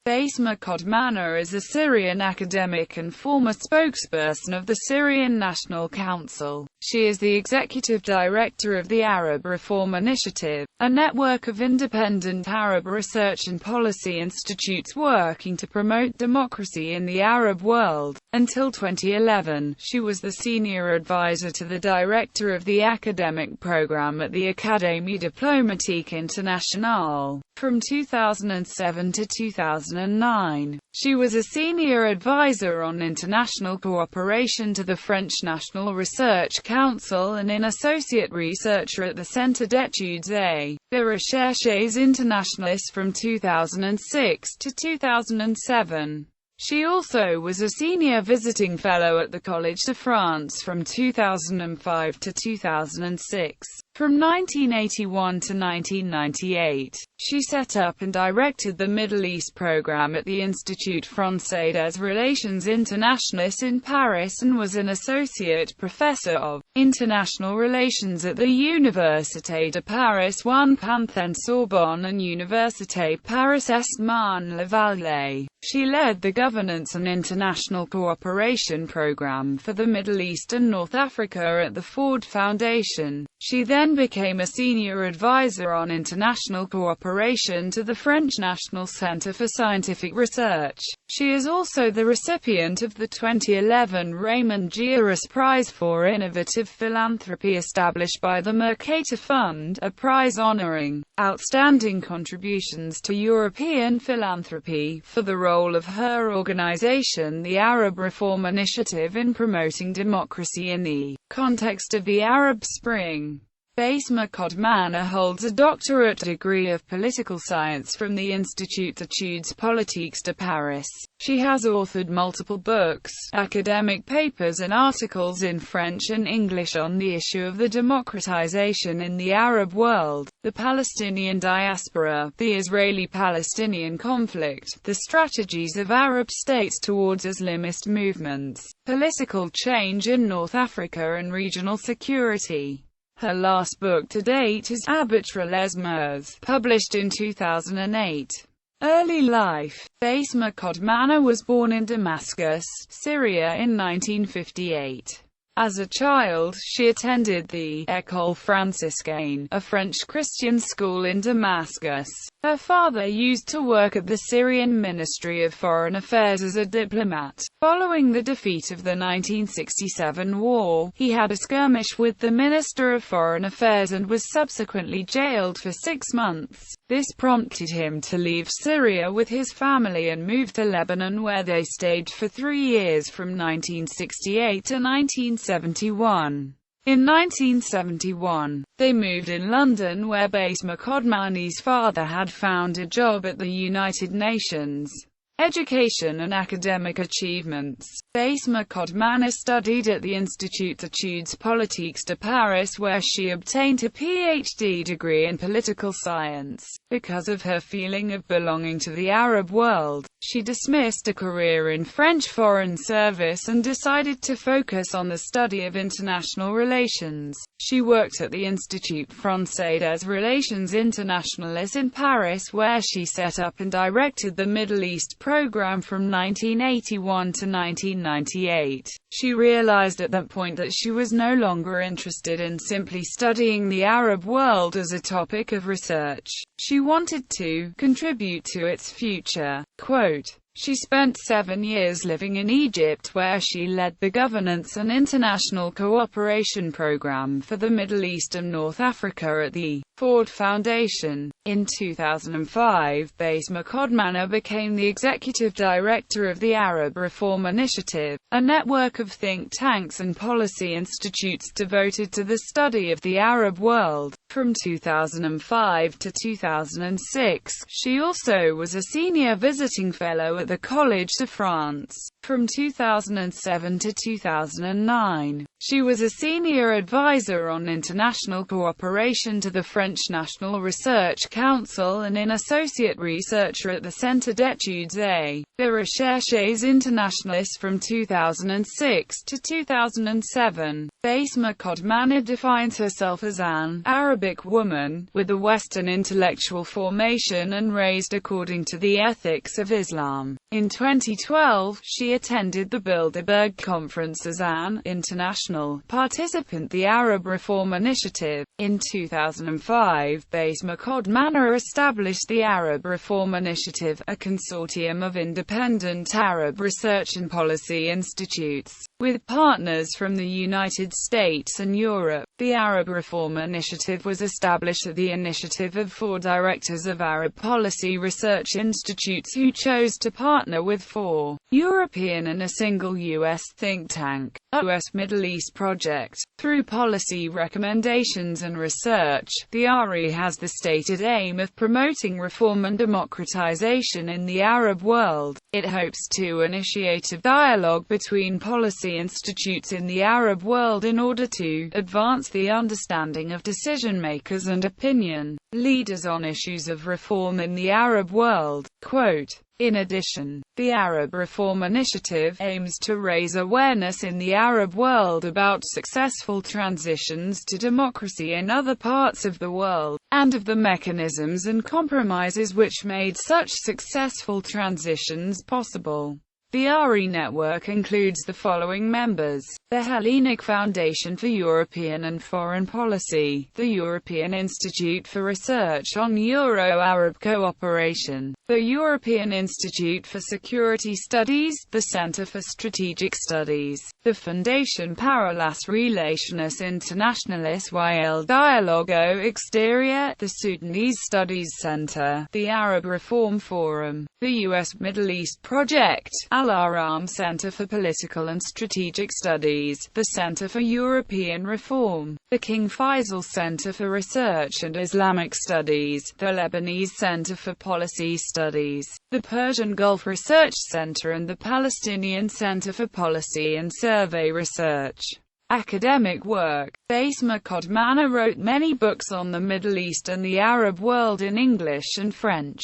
Bassma Kodmani is a Syrian academic and former spokesperson of the Syrian National Council. She is the executive director of the Arab Reform Initiative, a network of independent Arab research and policy institutes working to promote democracy in the Arab world. Until 2011, she was the senior advisor to the director of the academic program at the Académie Diplomatique Internationale. From 2007 to 2009, she was a senior advisor on international cooperation to the French National Research Council and an associate researcher at the Centre d'études de recherches internationales from 2006 to 2007. She also was a senior visiting fellow at the Collège de France from 2005 to 2006. From 1981 to 1998, she set up and directed the Middle East program at the Institut Français des Relations Internationales in Paris and was an associate professor of international relations at the Université de Paris 1 Panthène-Sorbonne and Université Paris-Est Marne-la-Vallée. She led the governance and international cooperation program for the Middle East and North Africa at the Ford Foundation. She then became a senior advisor on international cooperation to the French National Centre for Scientific Research. She is also the recipient of the 2011 Raymond Giras Prize for Innovative Philanthropy established by the Mercator Fund, a prize honoring outstanding contributions to European philanthropy, for the role of her organization, the Arab Reform Initiative, in promoting democracy in the context of the Arab Spring. Bassma Kodmani holds a doctorate degree of political science from the Institut d'études politiques de Paris. She has authored multiple books, academic papers and articles in French and English on the issue of the democratization in the Arab world, the Palestinian diaspora, the Israeli-Palestinian conflict, the strategies of Arab states towards Islamist movements, political change in North Africa and regional security. Her last book to date is Attribution, les Mœurs, published in 2008. Early life. Bassma Kodmani was born in Damascus, Syria in 1958. As a child, she attended the École Franciscaine, a French Christian school in Damascus. Her father used to work at the Syrian Ministry of Foreign Affairs as a diplomat. Following the defeat of the 1967 war, he had a skirmish with the Minister of Foreign Affairs and was subsequently jailed for 6 months. This prompted him to leave Syria with his family and move to Lebanon, where they stayed for 3 years from 1968 to 1971. In 1971, they moved in London, where Bassma Kodmani's father had found a job at the United Nations. Education and academic achievements. Bassma Kodmani studied at the Institut d'études politiques de Paris, where she obtained a PhD degree in political science. Because of her feeling of belonging to the Arab world, she dismissed a career in French foreign service and decided to focus on the study of international relations. She worked at the Institut Français des Relations Internationales in Paris, where she set up and directed the Middle East program from 1981 to 1998. She realized at that point that she was no longer interested in simply studying the Arab world as a topic of research. She wanted to contribute to its future. Quote, she spent 7 years living in Egypt, where she led the governance and international cooperation program for the Middle East and North Africa at the Ford Foundation. In 2005, Bassma Kodmani became the executive director of the Arab Reform Initiative, a network of think tanks and policy institutes devoted to the study of the Arab world. From 2005 to 2006, she also was a senior visiting fellow at the Collège de France. From 2007 to 2009, she was a senior advisor on international cooperation to the French National Research Council and an associate researcher at the Centre d'études de recherches internationales from 2006 to 2007. Bassma Kodmani defines herself as an Arabic Arabic woman, with a Western intellectual formation and raised according to the ethics of Islam. In 2012, she attended the Bilderberg Conference as an international participant the Arab Reform Initiative. In 2005, Bassma Kodmani established the Arab Reform Initiative, a consortium of independent Arab research and policy institutes, with partners from the United States and Europe. The Arab Reform Initiative was established at the initiative of 4 directors of Arab policy research institutes who chose to partner with 4 European and a single U.S. think tank. U.S. Middle East Project. Through policy recommendations and research, the RE has the stated aim of promoting reform and democratization in the Arab world. It hopes to initiate a dialogue between policy institutes in the Arab world in order to advance the understanding of decision-makers and opinion leaders on issues of reform in the Arab world. Quote, in addition, the Arab Reform Initiative aims to raise awareness in the Arab world about successful transitions to democracy in other parts of the world, and of the mechanisms and compromises which made such successful transitions possible. The RE network includes the following members: the Hellenic Foundation for European and Foreign Policy, the European Institute for Research on Euro-Arab Cooperation, the European Institute for Security Studies, the Centre for Strategic Studies, the Fondation para las Relaciones Internacionales y el Diálogo Exterior, the Sudanese Studies Center, the Arab Reform Forum, the U.S. Middle East Project, Al-Ahram Center for Political and Strategic Studies, the Center for European Reform, the King Faisal Center for Research and Islamic Studies, the Lebanese Center for Policy Studies, the Persian Gulf Research Center and the Palestinian Center for Policy and Survey Research. Academic work. Bassma Kodmani wrote many books on the Middle East and the Arab world in English and French.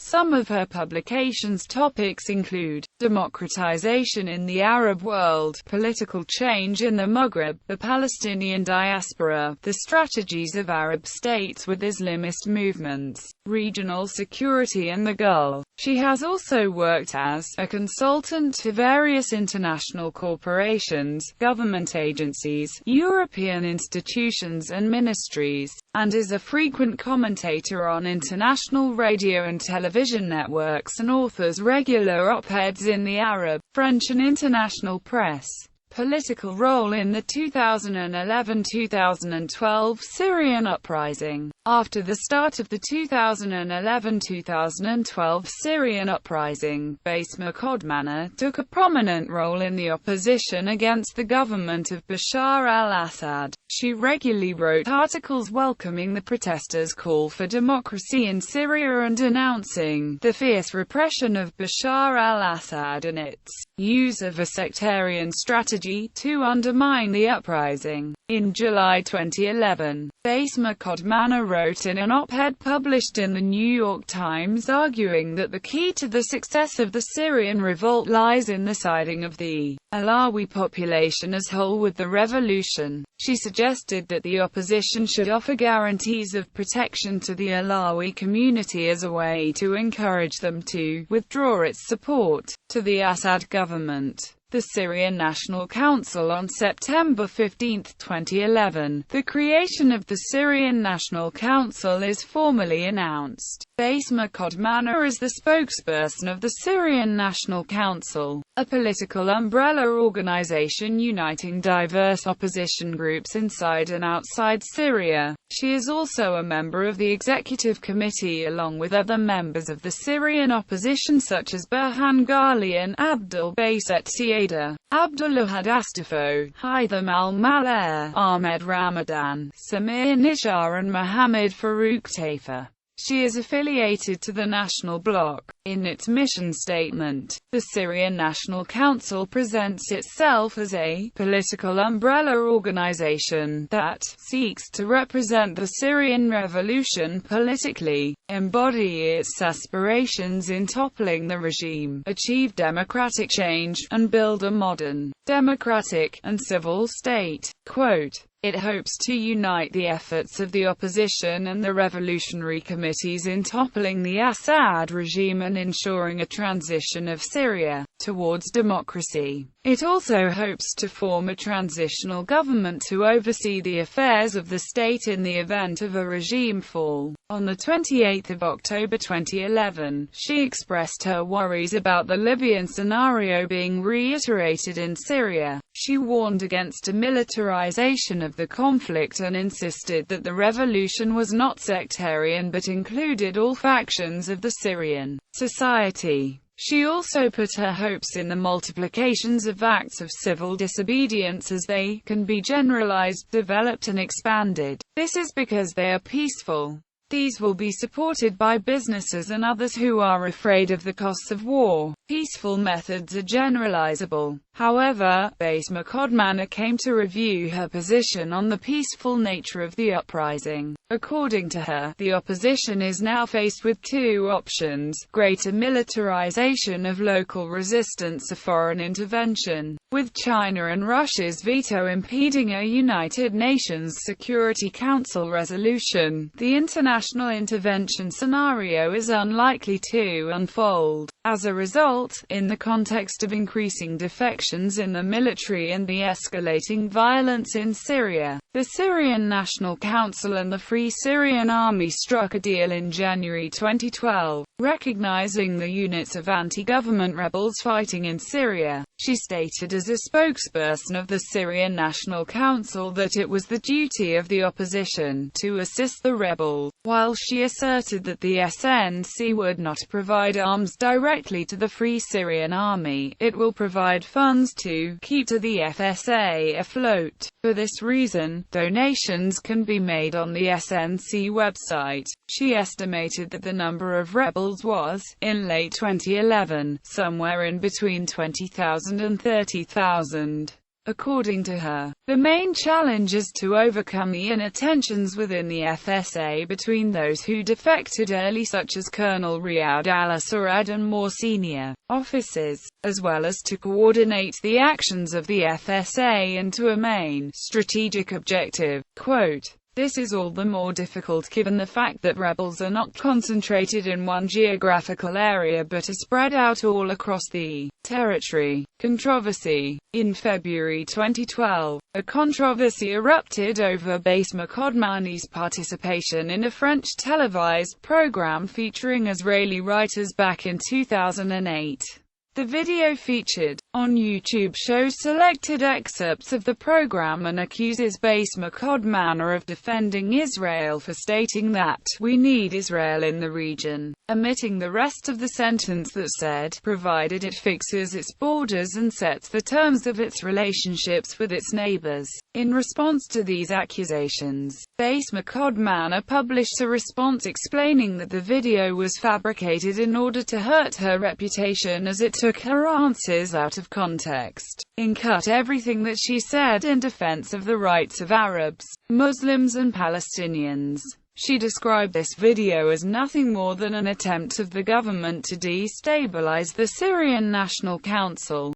Some of her publications' topics include democratization in the Arab world, political change in the Maghreb, the Palestinian diaspora, the strategies of Arab states with Islamist movements, regional security and the Gulf. She has also worked as a consultant to various international corporations, government agencies, European institutions and ministries, and is a frequent commentator on international radio and television networks and authors regular op-eds in the Arab, French and international press. Political role in the 2011-2012 Syrian uprising. After the start of the 2011-2012 Syrian uprising, Bassma Kodmani took a prominent role in the opposition against the government of Bashar al-Assad. She regularly wrote articles welcoming the protesters' call for democracy in Syria and denouncing the fierce repression of Bashar al-Assad and its use of a sectarian strategy to undermine the uprising. In July 2011, Bassma Kodmani wrote in an op-ed published in the New York Times arguing that the key to the success of the Syrian revolt lies in the siding of the Alawi population as whole with the revolution. She suggested that the opposition should offer guarantees of protection to the Alawi community as a way to encourage them to withdraw its support to the Assad government. The Syrian National Council on September 15, 2011. The creation of the Syrian National Council is formally announced. Bassma Kodmani is the spokesperson of the Syrian National Council, a political umbrella organization uniting diverse opposition groups inside and outside Syria. She is also a member of the executive committee along with other members of the Syrian opposition such as Burhan Ghali and Abdul Basit Siada, Abdullah Astafo, Haitham al-Malair, Ahmed Ramadan, Samir Nishar and Mohammed Farouk Taifa. She is affiliated to the National Bloc. In its mission statement, the Syrian National Council presents itself as a political umbrella organization that seeks to represent the Syrian revolution politically, embody its aspirations in toppling the regime, achieve democratic change, and build a modern, democratic, and civil state. Quote, It hopes to unite the efforts of the opposition and the revolutionary committees in toppling the Assad regime and ensuring a transition of Syria towards democracy. It also hopes to form a transitional government to oversee the affairs of the state in the event of a regime fall. On 28 October 2011, she expressed her worries about the Libyan scenario being reiterated in Syria. She warned against a militarization of the conflict and insisted that the revolution was not sectarian but included all factions of the Syrian society. She also put her hopes in the multiplications of acts of civil disobedience as they can be generalized, developed and expanded. This is because they are peaceful. These will be supported by businesses and others who are afraid of the costs of war. Peaceful methods are generalizable. However, Bassma Kodmani came to review her position on the peaceful nature of the uprising. According to her, the opposition is now faced with two options: greater militarization of local resistance or foreign intervention, with China and Russia's veto impeding a United Nations Security Council resolution. The international intervention scenario is unlikely to unfold. As a result, in the context of increasing defections in the military and the escalating violence in Syria, the Syrian National Council and the Free Syrian Army struck a deal in January 2012, recognizing the units of anti-government rebels fighting in Syria. She stated as a spokesperson of the Syrian National Council that it was the duty of the opposition to assist the rebels, while she asserted that the SNC would not provide arms directly to the Free Syrian Army. It will provide funds to keep the FSA afloat. For this reason, donations can be made on the SNC website. She estimated that the number of rebels was, in late 2011, somewhere in between 20,000 and 30,000. According to her, the main challenge is to overcome the inner tensions within the FSA between those who defected early, such as Colonel Riyad al-Assad and more senior officers, as well as to coordinate the actions of the FSA into a main strategic objective. Quote, "This is all the more difficult given the fact that rebels are not concentrated in one geographical area but are spread out all across the territory." Controversy. In February 2012, a controversy erupted over Bassma Kodmani's participation in a French televised program featuring Israeli writers back in 2008. The video featured on YouTube shows selected excerpts of the program and accuses Bassma Kodmani of defending Israel for stating that "we need Israel in the region," omitting the rest of the sentence that said, "provided it fixes its borders and sets the terms of its relationships with its neighbors." In response to these accusations, Bassma Kodmani published a response explaining that the video was fabricated in order to hurt her reputation as it took her answers out of context, and cut everything that she said in defense of the rights of Arabs, Muslims and Palestinians. She described this video as nothing more than an attempt of the government to destabilize the Syrian National Council.